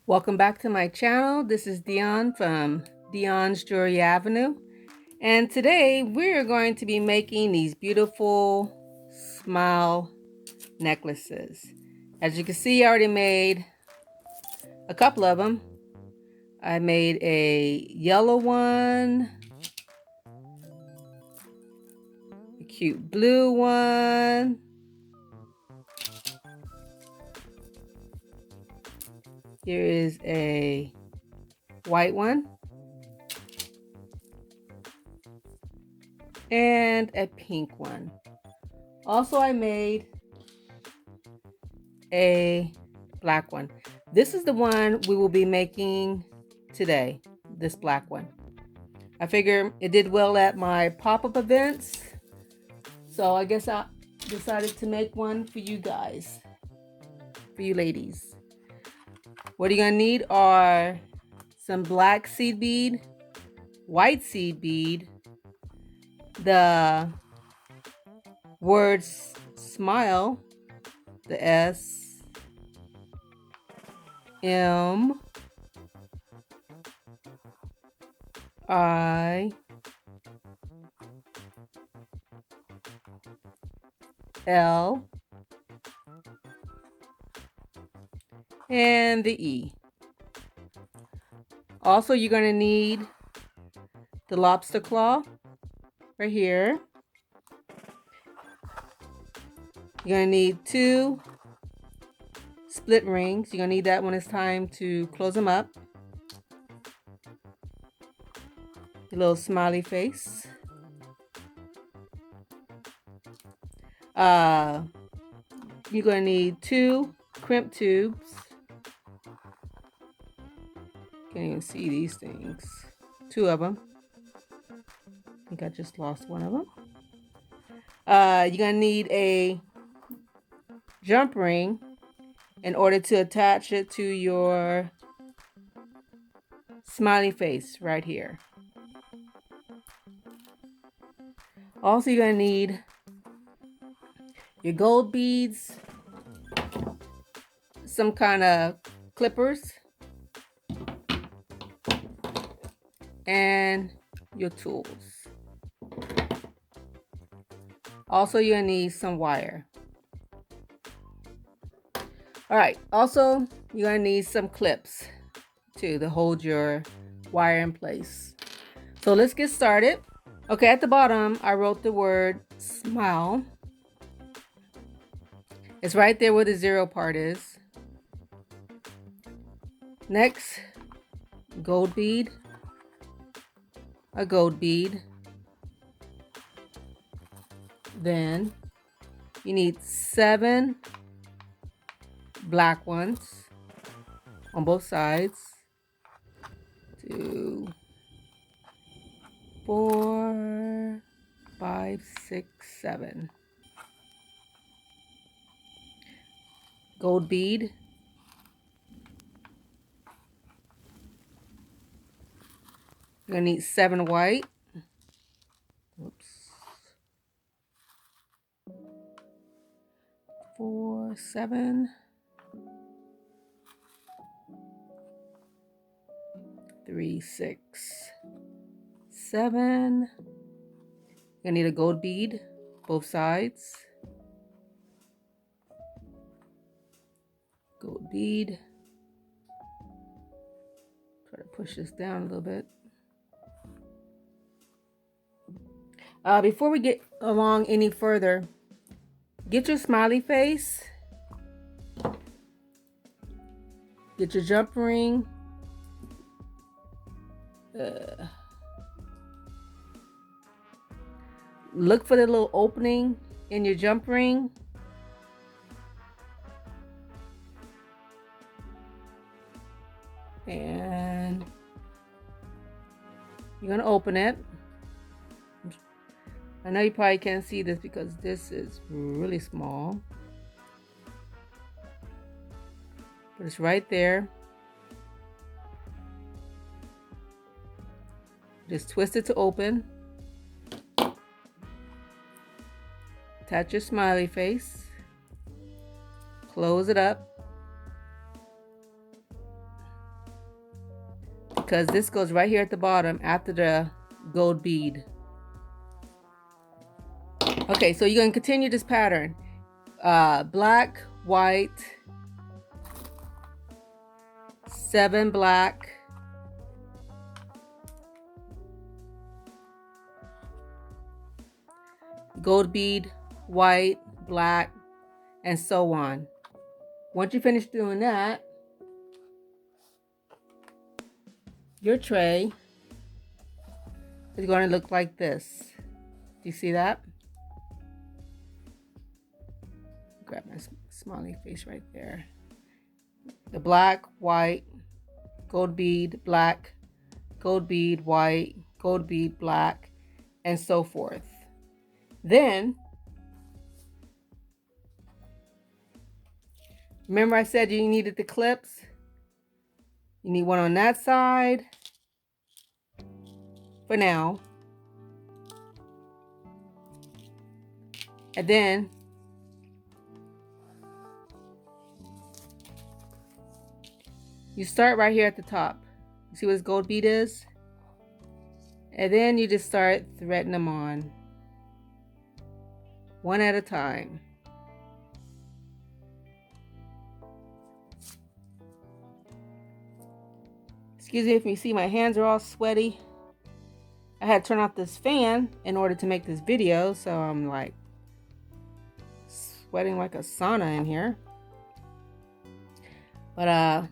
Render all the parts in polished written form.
Welcome back to my channel. This is Dionne from Dionne's Jewelry Avenue. And today we're going to be making these beautiful smile necklaces. As you can see, I already made a couple of them. I made a yellow one, a cute blue one, here is a white one, and a pink one. Also, I made a black one. This is the one we will be making today, this black one. I figure it did well at my pop-up events, so I guess I decided to make one for you guys, for you ladies. What you're gonna need are some black seed bead, white seed bead, the words smile, the S, M, I, L, and the E. Also, you're going to need the lobster claw right here. You're going to need 2 split rings. You're going to need that when it's time to close them up. Your little smiley face. You're going to need 2 crimp tubes. Can't even see these things. 2 of them. I think I just lost one of them. You're going to need a jump ring in order to attach it to your smiley face right here. Also, you're going to need your gold beads, some kind of clippers, and your tools. Also, you're going to need some wire. Alright, also, you're going to need some clips too to hold your wire in place. So let's get started. Okay, at the bottom, I wrote the word smile. It's right there where the 0 part is. Next, gold bead, a gold bead. Then you need 7 black ones on both sides. 2, 4, 5, 6, 7. Gold bead. You're gonna need 7 white. Oops. 4, 7. 3, 6, 7. You're gonna need a gold bead, both sides. Gold bead. Try to push this down a little bit. Before we get along any further, get your smiley face. Get your jump ring. Look for the little opening in your jump ring. And you're going to open it. I know you probably can't see this because this is really small. But it's right there. Just twist it to open. Attach your smiley face. Close it up. because this goes right here at the bottom after the gold bead. Okay, so you're going to continue this pattern. Black, white, 7 black, gold bead, white, black, and so on. Once you finish doing that, your tray is going to look like this. Do you see that? Grab my smiley face right there. The black, white, gold bead, black, gold bead, white, gold bead, black, and so forth. Then, remember I said you needed the clips? You need one on that side for now. And then you start right here at the top. You see what this gold bead is? And then you just start threading them on, one at a time. Excuse me if you see my hands are all sweaty. I had to turn off this fan in order to make this video, so I'm like sweating like a sauna in here. But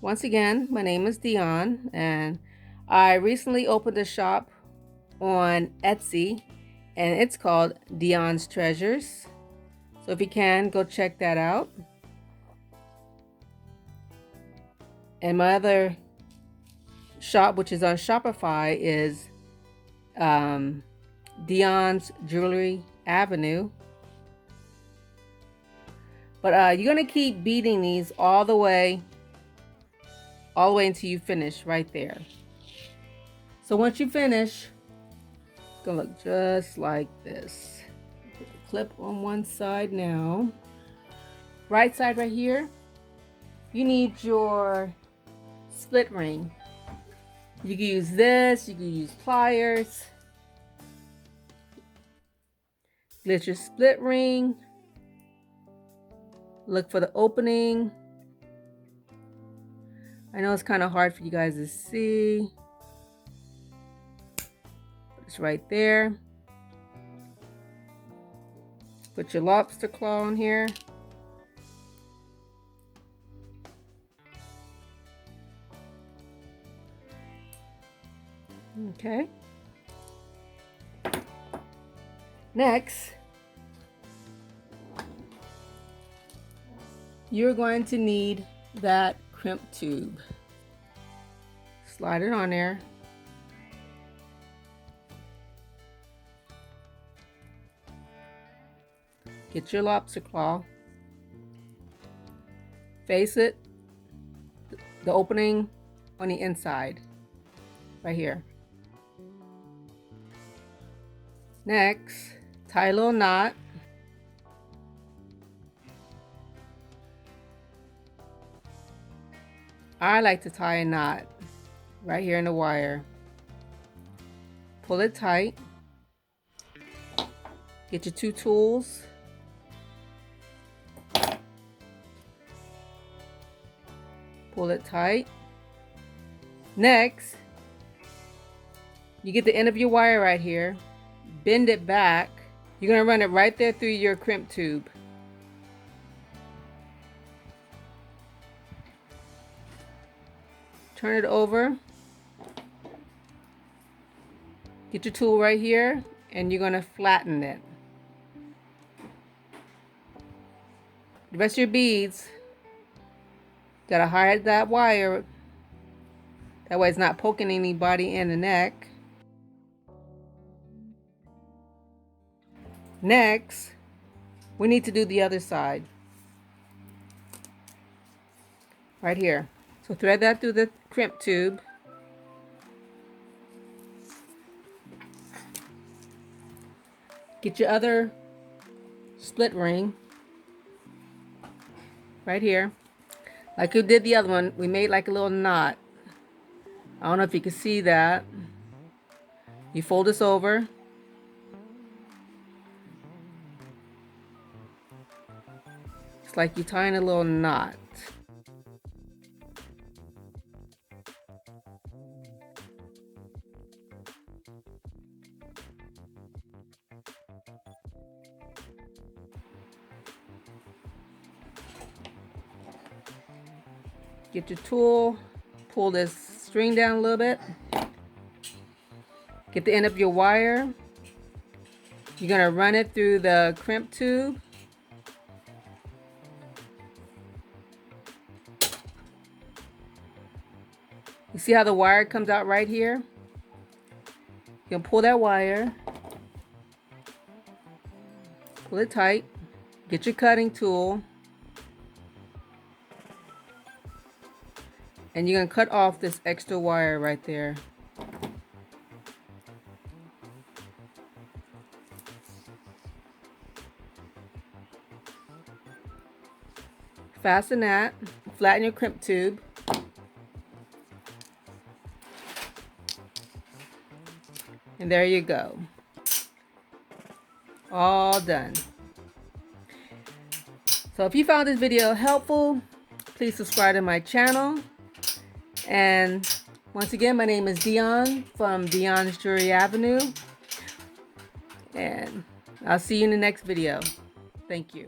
once again, my name is Dionne, and I recently opened a shop on Etsy, and it's called Dionne's Treasures. So if you can, go check that out. And my other shop, which is on Shopify, is Dionne's Jewelry Avenue. But you're gonna keep beading these all the way until you finish right there. So once you finish, it's gonna look just like this. Put the clip on one side now. Right side right here, you need your split ring. You can use this, you can use pliers. Get your split ring. Look for the opening. I know it's kind of hard for you guys to see. But it's right there. Put your lobster claw on here. Okay. Next, you're going to need that crimp tube. Slide it on there. Get your lobster claw. Face it, the opening on the inside, right here. Next, tie a little knot. I like to tie a knot right here in the wire. Pull it tight. Get your 2 tools. Pull it tight. Next, you get the end of your wire right here. Bend it back. You're going to run it right there through your crimp tube. Turn it over. Get your tool right here, and you're going to flatten it. The rest of your beads, got to hide that wire. That way it's not poking anybody in the neck. Next, we need to do the other side. Right here. So thread that through the crimp tube. Get your other split ring. Right here. Like you did the other one, we made like a little knot. I don't know if you can see that. You fold this over. It's like you're tying a little knot. Get your tool, pull this string down a little bit. Get the end of your wire. You're gonna run it through the crimp tube. You see how the wire comes out right here? You can pull that wire, pull it tight, get your cutting tool, and you're gonna cut off this extra wire right there. Fasten that, flatten your crimp tube. And there you go. All done. So if you found this video helpful, please subscribe to my channel. And once again, my name is Dionne from Dionne's Jewelry Avenue. And I'll see you in the next video. Thank you.